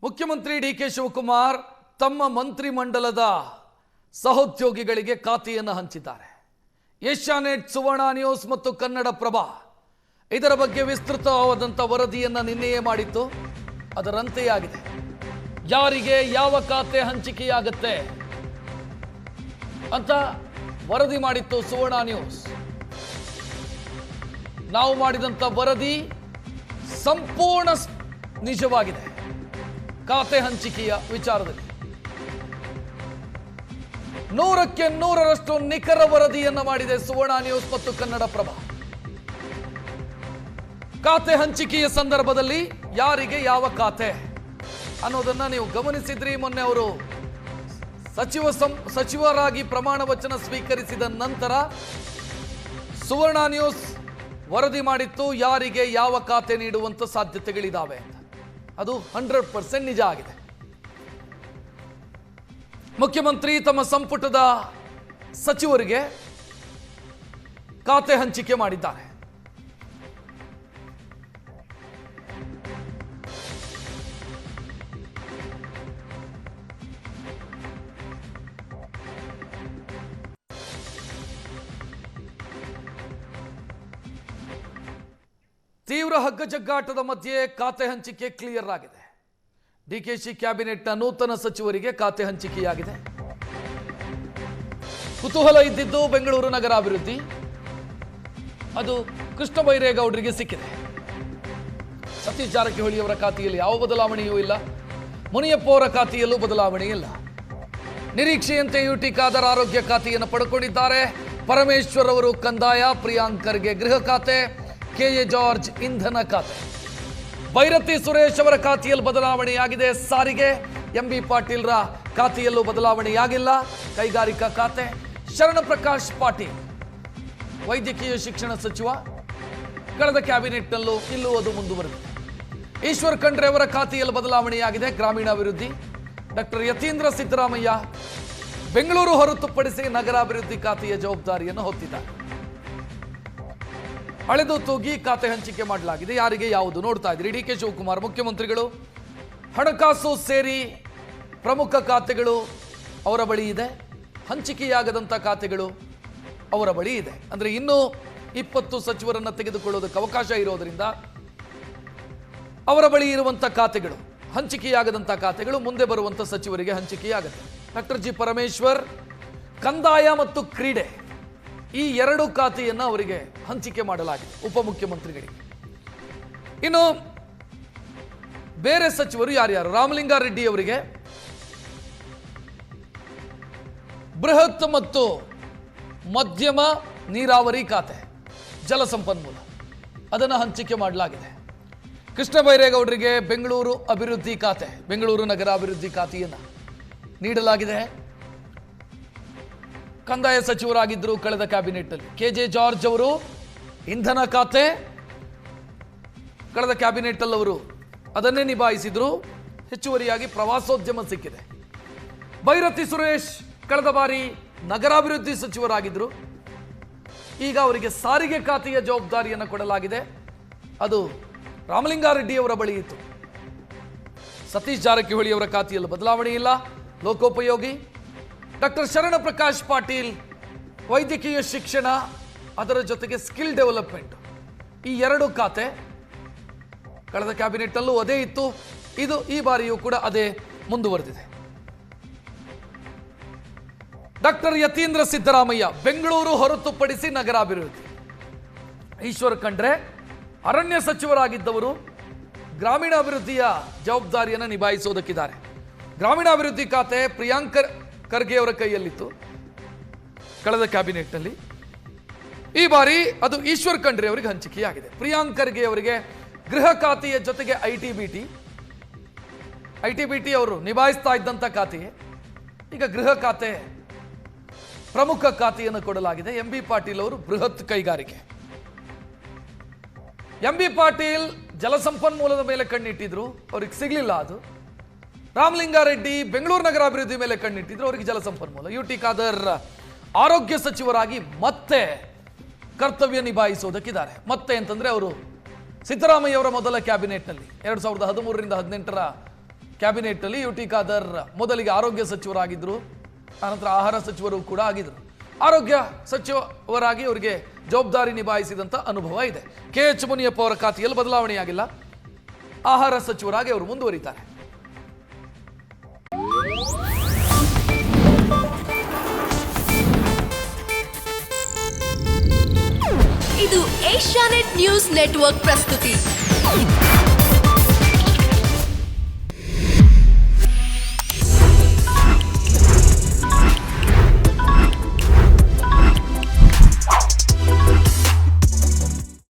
ಮುಖ್ಯಮಂತ್ರಿ ಡಿ.ಕೆ. ಶಿವಕುಮಾರ್ ತಮ್ಮ ಮಂತ್ರಿಮಂಡಲದ ಸಹೋದ್ಯೋಗಿಗಳಿಗೆ ಖಾತೆಯನ್ನು ಹಂಚಿದ್ದಾರೆ. ಏಷ್ಯಾನೆಟ್, ಸುವರ್ಣ ನ್ಯೂಸ್ ಮತ್ತು ಕನ್ನಡಪ್ರಭ ಇದರ ಬಗ್ಗೆ ವಿಸ್ತೃತವಾದಂಥ ವರದಿಯನ್ನು ನಿನ್ನೆಯೇ ಮಾಡಿತ್ತು. ಅದರಂತೆಯೇ ಆಗಿದೆ. ಯಾರಿಗೆ ಯಾವ ಖಾತೆ ಹಂಚಿಕೆಯಾಗುತ್ತೆ ಅಂತ ವರದಿ ಮಾಡಿತ್ತು ಸುವರ್ಣ ನ್ಯೂಸ್. ನಾವು ಮಾಡಿದಂಥ ವರದಿ ಸಂಪೂರ್ಣ ನಿಜವಾಗಿದೆ. ಖಾತೆ ಹಂಚಿಕೆಯ ವಿಚಾರದಲ್ಲಿ 100ಕ್ಕೆ 100ರಷ್ಟು ನಿಖರ ವರದಿಯನ್ನ ಮಾಡಿದೆ ಸುವರ್ಣ ನ್ಯೂಸ್ ಮತ್ತು ಕನ್ನಡಪ್ರಭ. ಖಾತೆ ಹಂಚಿಕೆಯ ಸಂದರ್ಭದಲ್ಲಿ ಯಾರಿಗೆ ಯಾವ ಖಾತೆ ಅನ್ನೋದನ್ನ ನೀವು ಗಮನಿಸಿದ್ರಿ. ಮೊನ್ನೆ ಅವರು ಸಚಿವರಾಗಿ ಪ್ರಮಾಣ ವಚನ ಸ್ವೀಕರಿಸಿದ ನಂತರ ಸುವರ್ಣ ನ್ಯೂಸ್ ವರದಿ ಮಾಡಿತ್ತು ಯಾರಿಗೆ ಯಾವ ಖಾತೆ ನೀಡುವಂತ ಸಾಧ್ಯತೆಗಳಿದಾವೆ ಅಂತ. ಅದು 100% ನಿಜ ಆಗಿದೆ. ಮುಖ್ಯಮಂತ್ರಿ ತಮ್ಮ ಸಂಪುಟದ ಸಚಿವರಿಗೆ ಖಾತೆ ಹಂಚಿಕೆ ಮಾಡಿದ್ದಾರೆ. ತೀವ್ರ ಹಗ್ಗಜಗ್ಗಾಟದ ಮಧ್ಯೆ ಖಾತೆ ಹಂಚಿಕೆ ಕ್ಲಿಯರ್ ಆಗಿದೆ. ಡಿಕೆಶಿ ಕ್ಯಾಬಿನೆಟ್ನ ನೂತನ ಸಚಿವರಿಗೆ ಖಾತೆ ಹಂಚಿಕೆಯಾಗಿದೆ. ಕುತೂಹಲ ಇದ್ದಿದ್ದು ಬೆಂಗಳೂರು ನಗರಾಭಿವೃದ್ಧಿ, ಅದು ಕೃಷ್ಣ ಬೈರೇಗೌಡರಿಗೆ ಸಿಕ್ಕಿದೆ. ಸತೀಶ್ ಜಾರಕಿಹೊಳಿ ಅವರ ಖಾತೆಯಲ್ಲಿ ಯಾವ ಬದಲಾವಣೆಯೂ ಇಲ್ಲ. ಮುನಿಯಪ್ಪ ಅವರ ಖಾತೆಯಲ್ಲೂ ಬದಲಾವಣೆ ಇಲ್ಲ. ನಿರೀಕ್ಷೆಯಂತೆ ಯುಟಿ ಖಾದರ್ ಆರೋಗ್ಯ ಖಾತೆಯನ್ನು ಪಡ್ಕೊಂಡಿದ್ದಾರೆ. ಪರಮೇಶ್ವರ್ ಅವರು ಕಂದಾಯ, ಪ್ರಿಯಾಂಕ್ ಖರ್ಗೆ ಗೃಹ ಖಾತೆ, ಕೆ.ಎ. ಜಾರ್ಜ್ ಇಂಧನ ಖಾತೆ. ಭೈರತಿ ಸುರೇಶ್ ಅವರ ಖಾತೆಯಲ್ಲಿ ಬದಲಾವಣೆಯಾಗಿದೆ. ಸಾರಿಗೆ, ಎಂ.ಬಿ. ಪಾಟೀಲ್ರ ಖಾತೆಯಲ್ಲೂ ಬದಲಾವಣೆಯಾಗಿಲ್ಲ. ಕೈಗಾರಿಕಾ ಖಾತೆ ಶರಣ ಪ್ರಕಾಶ್ ಪಾಟೀಲ್, ವೈದ್ಯಕೀಯ ಶಿಕ್ಷಣ ಸಚಿವ, ಕಳೆದ ಕ್ಯಾಬಿನೆಟ್ನಲ್ಲೂ ಇಲ್ಲೂ ಅದು ಮುಂದುವರೆದಿದೆ. ಈಶ್ವರ್ ಖಂಡ್ರೆ ಅವರ ಖಾತೆಯಲ್ಲಿ ಬದಲಾವಣೆಯಾಗಿದೆ. ಗ್ರಾಮೀಣಾಭಿವೃದ್ಧಿ ಡಾಕ್ಟರ್ ಯತೀಂದ್ರ ಸಿದ್ದರಾಮಯ್ಯ ಬೆಂಗಳೂರು ಹೊರತುಪಡಿಸಿ ನಗರಾಭಿವೃದ್ಧಿ ಖಾತೆಯ ಜವಾಬ್ದಾರಿಯನ್ನು ಹೊತ್ತಿದ್ದಾರೆ. ಅಳೆದು ತೂಗಿ ಖಾತೆ ಹಂಚಿಕೆ ಮಾಡಲಾಗಿದೆ. ಯಾರಿಗೆ ಯಾವುದು ನೋಡ್ತಾ ಇದ್ರಿ. ಡಿ.ಕೆ. ಶಿವಕುಮಾರ್ ಮುಖ್ಯಮಂತ್ರಿಗಳು ಹಣಕಾಸು ಸೇರಿ ಪ್ರಮುಖ ಖಾತೆಗಳು ಅವರ ಬಳಿ ಇದೆ. ಹಂಚಿಕೆಯಾಗದಂಥ ಖಾತೆಗಳು ಅವರ ಬಳಿ ಇದೆ. ಅಂದರೆ ಇನ್ನೂ 20 ಸಚಿವರನ್ನು ತೆಗೆದುಕೊಳ್ಳೋದಕ್ಕೆ ಅವಕಾಶ ಇರೋದರಿಂದ ಅವರ ಬಳಿ ಇರುವಂಥ ಖಾತೆಗಳು, ಹಂಚಿಕೆಯಾಗದಂಥ ಖಾತೆಗಳು ಮುಂದೆ ಬರುವಂಥ ಸಚಿವರಿಗೆ ಹಂಚಿಕೆಯಾಗುತ್ತೆ. ಡಾಕ್ಟರ್ ಜಿ ಪರಮೇಶ್ವರ್ ಕಂದಾಯ ಮತ್ತು ಕ್ರೀಡೆ ಈ 2 ಖಾತೆಯನ್ನು ಅವರಿಗೆ ಹಂಚಿಕೆ ಮಾಡಲಾಗಿದೆ, ಉಪಮುಖ್ಯಮಂತ್ರಿಗಳಿಗೆ. ಇನ್ನು ಬೇರೆ ಸಚಿವರು ಯಾರ್ಯಾರು? ರಾಮಲಿಂಗಾರೆಡ್ಡಿ ಅವರಿಗೆ ಬೃಹತ್ ಮತ್ತು ಮಧ್ಯಮ ನೀರಾವರಿ ಖಾತೆ, ಜಲಸಂಪನ್ಮೂಲ, ಅದನ್ನು ಹಂಚಿಕೆ ಮಾಡಲಾಗಿದೆ. ಕೃಷ್ಣ ಬೈರೇಗೌಡರಿಗೆ ಬೆಂಗಳೂರು ಅಭಿವೃದ್ಧಿ ಖಾತೆ, ಬೆಂಗಳೂರು ನಗರಾಭಿವೃದ್ಧಿ ಖಾತೆಯನ್ನು ನೀಡಲಾಗಿದೆ. ಕಂದಾಯ ಸಚಿವರಾಗಿದ್ದರು ಕಳೆದ ಕ್ಯಾಬಿನೆಟ್ನಲ್ಲಿ. ಕೆ.ಜೆ. ಜಾರ್ಜ್ ಅವರು ಇಂಧನ ಖಾತೆ, ಕಳೆದ ಕ್ಯಾಬಿನೆಟ್ನಲ್ಲಿ ಅವರು ಅದನ್ನೇ ನಿಭಾಯಿಸಿದ್ರು. ಹೆಚ್ಚುವರಿಯಾಗಿ ಪ್ರವಾಸೋದ್ಯಮ ಸಿಕ್ಕಿದೆ. ಭೈರತಿ ಸುರೇಶ್ ಕಳೆದ ಬಾರಿ ನಗರಾಭಿವೃದ್ಧಿ ಸಚಿವರಾಗಿದ್ದರು. ಈಗ ಅವರಿಗೆ ಸಾರಿಗೆ ಖಾತೆಯ ಜವಾಬ್ದಾರಿಯನ್ನು ಕೊಡಲಾಗಿದೆ. ಅದು ರಾಮಲಿಂಗಾರೆಡ್ಡಿ ಅವರ ಬಳಿ ಇತ್ತು. ಸತೀಶ್ ಜಾರಕಿಹೊಳಿ ಅವರ ಖಾತೆಯಲ್ಲಿ ಬದಲಾವಣೆ ಇಲ್ಲ. ಲೋಕೋಪಯೋಗಿ ಡಾಕ್ಟರ್ ಶರಣ ಪ್ರಕಾಶ್ ಪಾಟೀಲ್ ವೈದ್ಯಕೀಯ ಶಿಕ್ಷಣ, ಅದರ ಜೊತೆಗೆ ಸ್ಕಿಲ್ ಡೆವಲಪ್ಮೆಂಟ್, ಈ 2 ಖಾತೆ ಕಳೆದ ಕ್ಯಾಬಿನೆಟ್ನಲ್ಲೂ ಅದೇ ಇತ್ತು. ಇದು ಈ ಬಾರಿಯೂ ಕೂಡ ಅದೇ ಮುಂದುವರೆದಿದೆ. ಡಾಕ್ಟರ್ ಯತೀಂದ್ರ ಸಿದ್ದರಾಮಯ್ಯ ಬೆಂಗಳೂರು ಹೊರತುಪಡಿಸಿ ನಗರಾಭಿವೃದ್ಧಿ. ಈಶ್ವರ್ ಖಂಡ್ರೆ ಅರಣ್ಯ ಸಚಿವರಾಗಿದ್ದವರು ಗ್ರಾಮೀಣಾಭಿವೃದ್ಧಿಯ ಜವಾಬ್ದಾರಿಯನ್ನು ನಿಭಾಯಿಸುವುದಕ್ಕಿದ್ದಾರೆ. ಗ್ರಾಮೀಣಾಭಿವೃದ್ಧಿ ಖಾತೆ ಪ್ರಿಯಾಂಕ್ ಖರ್ಗೆ ಅವರ ಕೈಯಲ್ಲಿತ್ತು ಕಳೆದ ಕ್ಯಾಬಿನೆಟ್ನಲ್ಲಿ. ಈ ಬಾರಿ ಅದು ಈಶ್ವರ್ ಖಂಡ್ರೆ ಅವರಿಗೆ ಹಂಚಿಕೆಯಾಗಿದೆ. ಪ್ರಿಯಾಂಕ್ ಖರ್ಗೆ ಅವರಿಗೆ ಗೃಹ ಖಾತೆಯ ಜೊತೆಗೆ ಐ ಟಿ ಬಿ ಟಿ ಅವರು ನಿಭಾಯಿಸ್ತಾ ಇದ್ದಂಥ ಖಾತೆಗೆ ಈಗ ಗೃಹ ಖಾತೆ ಪ್ರಮುಖ ಖಾತೆಯನ್ನು ಕೊಡಲಾಗಿದೆ. ಎಂ.ಬಿ. ಪಾಟೀಲ್ ಅವರು ಬೃಹತ್ ಕೈಗಾರಿಕೆ. ಎಂ.ಬಿ. ಪಾಟೀಲ್ ಜಲಸಂಪನ್ಮೂಲದ ಮೇಲೆ ಕಣ್ಣಿಟ್ಟಿದ್ರು, ಅವ್ರಿಗೆ ಸಿಗಲಿಲ್ಲ ಅದು. ರಾಮಲಿಂಗಾರೆಡ್ಡಿ ಬೆಂಗಳೂರು ನಗರಾಭಿವೃದ್ಧಿ ಮೇಲೆ ಕಣ್ಣಿಟ್ಟಿದ್ರು, ಅವರಿಗೆ ಜಲಸಂಪನ್ಮೂಲ. ಯುಟಿ ಖಾದರ್ ಆರೋಗ್ಯ ಸಚಿವರಾಗಿ ಮತ್ತೆ ಕರ್ತವ್ಯ ನಿಭಾಯಿಸೋದಕ್ಕಿದ್ದಾರೆ. ಮತ್ತೆ ಅಂತಂದ್ರೆ ಅವರು ಸಿದ್ದರಾಮಯ್ಯ ಅವರ ಮೊದಲ ಕ್ಯಾಬಿನೆಟ್ನಲ್ಲಿ 2013ರಿಂದ 18ರ ಕ್ಯಾಬಿನೆಟ್ನಲ್ಲಿ ಯು ಟಿ ಖಾದರ್ ಮೊದಲಿಗೆ ಆರೋಗ್ಯ ಸಚಿವರಾಗಿದ್ದರು, ಆನಂತರ ಆಹಾರ ಸಚಿವರು ಕೂಡ ಆಗಿದ್ದರು. ಆರೋಗ್ಯ ಸಚಿವರಾಗಿ ಅವರಿಗೆ ಜವಾಬ್ದಾರಿ ನಿಭಾಯಿಸಿದಂಥ ಅನುಭವ ಇದೆ. ಕೆ ಎಚ್ ಮುನಿಯಪ್ಪ ಅವರ ಖಾತೆಯಲ್ಲಿ ಬದಲಾವಣೆಯಾಗಿಲ್ಲ, ಆಹಾರ ಸಚಿವರಾಗಿ ಅವರು ಮುಂದುವರಿತಾರೆ. ಇದು ಏಷ್ಯಾನೆಟ್ ನ್ಯೂಸ್ ನೆಟ್ವರ್ಕ್ ಪ್ರಸ್ತುತಿ.